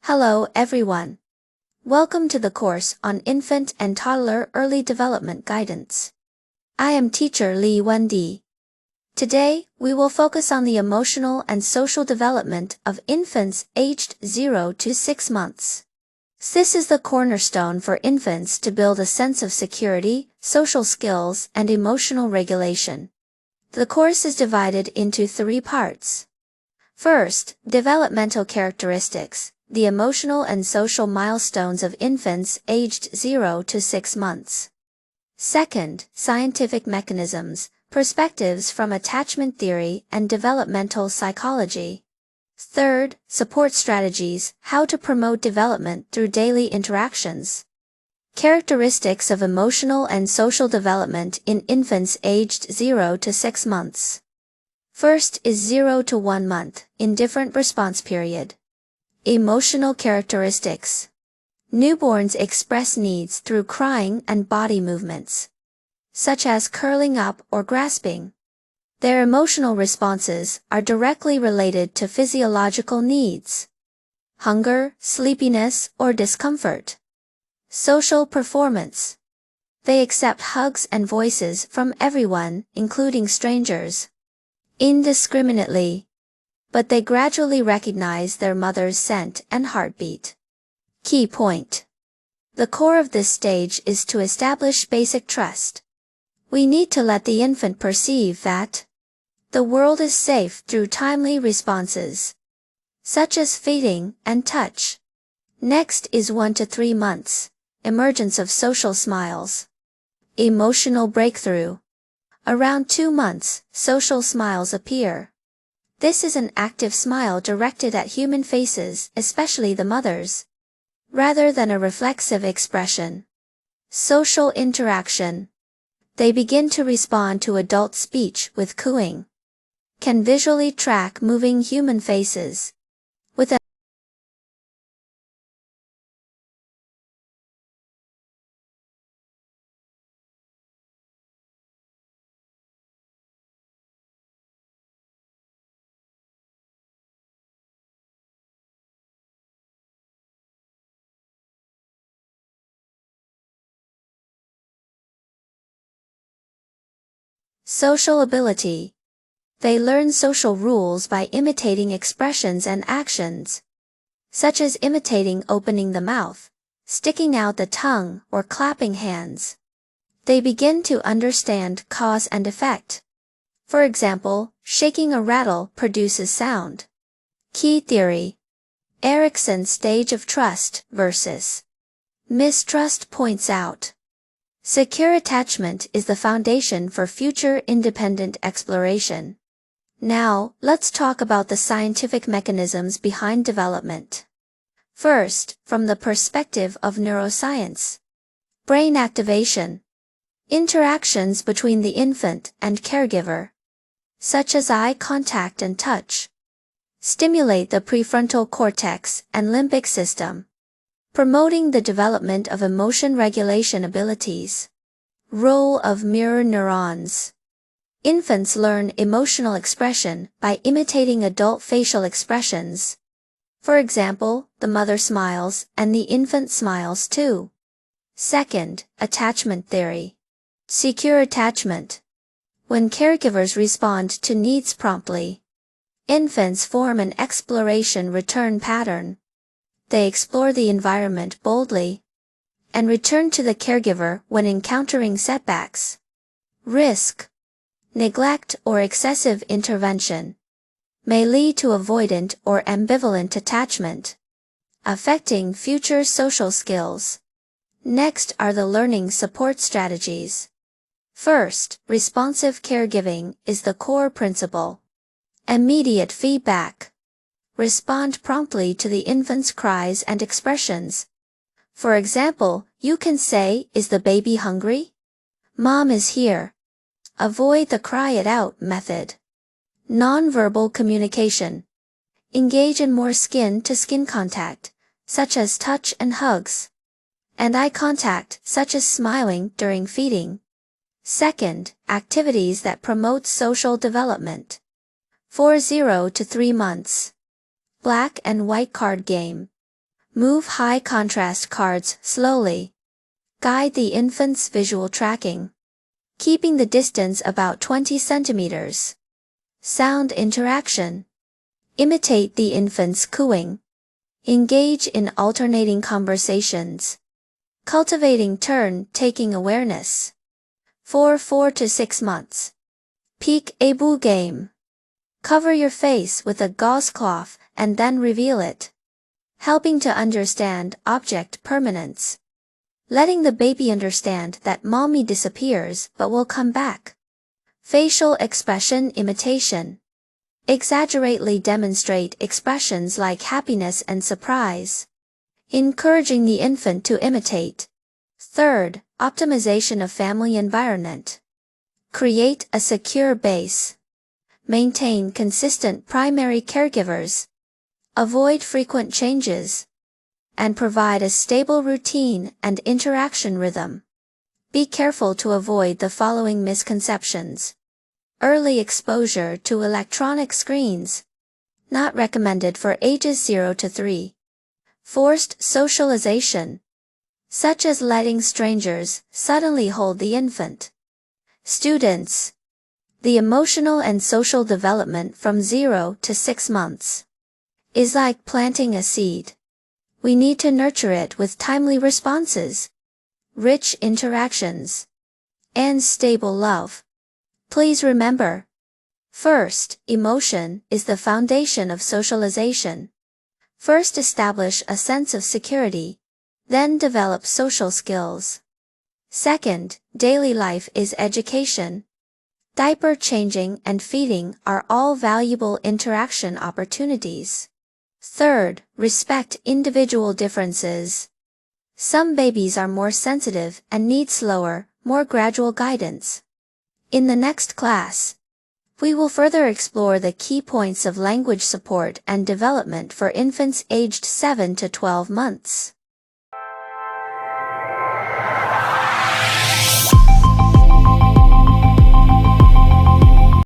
Hello everyone. Welcome to the course on Infant and Toddler Early Development Guidance. I am teacher Li Wendy. Today, we will focus on the emotional and social development of infants aged 0 to 6 months. This is the cornerstone for infants to build a sense of security, social skills, and emotional regulation. The course is divided into 3 parts. First, developmental characteristics. The emotional and social milestones of infants aged 0 to 6 months. Second, scientific mechanisms, perspectives from attachment theory and developmental psychology. Third, support strategies, how to promote development through daily interactions. Characteristics of emotional and social development in infants aged 0 to 6 months. First is 0 to 1 month, indifferent response period. Emotional characteristics. Newborns express needs through crying and body movements, such as curling up or grasping. Their emotional responses are directly related to physiological needs: hunger, sleepiness, or discomfort. Social performance. They accept hugs and voices from everyone, including strangers, indiscriminately, but they gradually recognize their mother's scent and heartbeat. Key point. The core of this stage is to establish basic trust. We need to let the infant perceive that the world is safe through timely responses, such as feeding and touch. Next is 1 to 3 months, emergence of social smiles. Emotional breakthrough. Around 2 months, social smiles appear. This is an active smile directed at human faces, especially the mother's, rather than a reflexive expression. Social interaction. They begin to respond to adult speech with cooing. Can visually track moving human faces. With a social ability. They learn social rules by imitating expressions and actions, such as imitating opening the mouth, sticking out the tongue, or clapping hands. They begin to understand cause and effect. For example, shaking a rattle produces sound. Key theory. Erikson's stage of trust versus mistrust points out. Secure attachment is the foundation for future independent exploration. Now, let's talk about the scientific mechanisms behind development. First, from the perspective of neuroscience. Brain activation. Interactions between the infant and caregiver, such as eye contact and touch, stimulate the prefrontal cortex and limbic system, promoting the development of emotion regulation abilities. Role of mirror neurons. Infants learn emotional expression by imitating adult facial expressions. For example, the mother smiles and the infant smiles too. Second, attachment theory. Secure attachment. When caregivers respond to needs promptly, infants form an exploration return pattern. They explore the environment boldly and return to the caregiver when encountering setbacks. Risk. Neglect or excessive intervention may lead to avoidant or ambivalent attachment, affecting future social skills. Next are the learning support strategies. First, responsive caregiving is the core principle. Immediate feedback. Respond promptly to the infant's cries and expressions. For example, you can say, "Is the baby hungry? Mom is here." Avoid the cry it out method. Nonverbal communication. Engage in more skin-to-skin contact, such as touch and hugs, and eye contact, such as smiling during feeding. Second, activities that promote social development. 0 to 3 months. Black and white card game. Move high contrast cards slowly. Guide the infant's visual tracking, keeping the distance about 20 centimeters. Sound interaction. Imitate the infant's cooing. Engage in alternating conversations, cultivating turn-taking awareness. 4 to 6 months. Peek-a-boo game. Cover your face with a gauze cloth and then reveal it, helping to understand object permanence. Letting the baby understand that mommy disappears but will come back. Facial expression imitation. Exaggerately demonstrate expressions like happiness and surprise, encouraging the infant to imitate. Third, optimization of family environment. Create a secure base. Maintain consistent primary caregivers. Avoid frequent changes. And provide a stable routine and interaction rhythm. Be careful to avoid the following misconceptions. Early exposure to electronic screens. Not recommended for ages 0 to 3. Forced socialization, such as letting strangers suddenly hold the infant. Students. The emotional and social development from 0 to 6 months is like planting a seed. We need to nurture it with timely responses, rich interactions, and stable love. Please remember, first, emotion is the foundation of socialization. First establish a sense of security, then develop social skills. Second, daily life is education. Diaper changing and feeding are all valuable interaction opportunities. Third, respect individual differences. Some babies are more sensitive and need slower, more gradual guidance. In the next class, we will further explore the key points of language support and development for infants aged 7 to 12 months.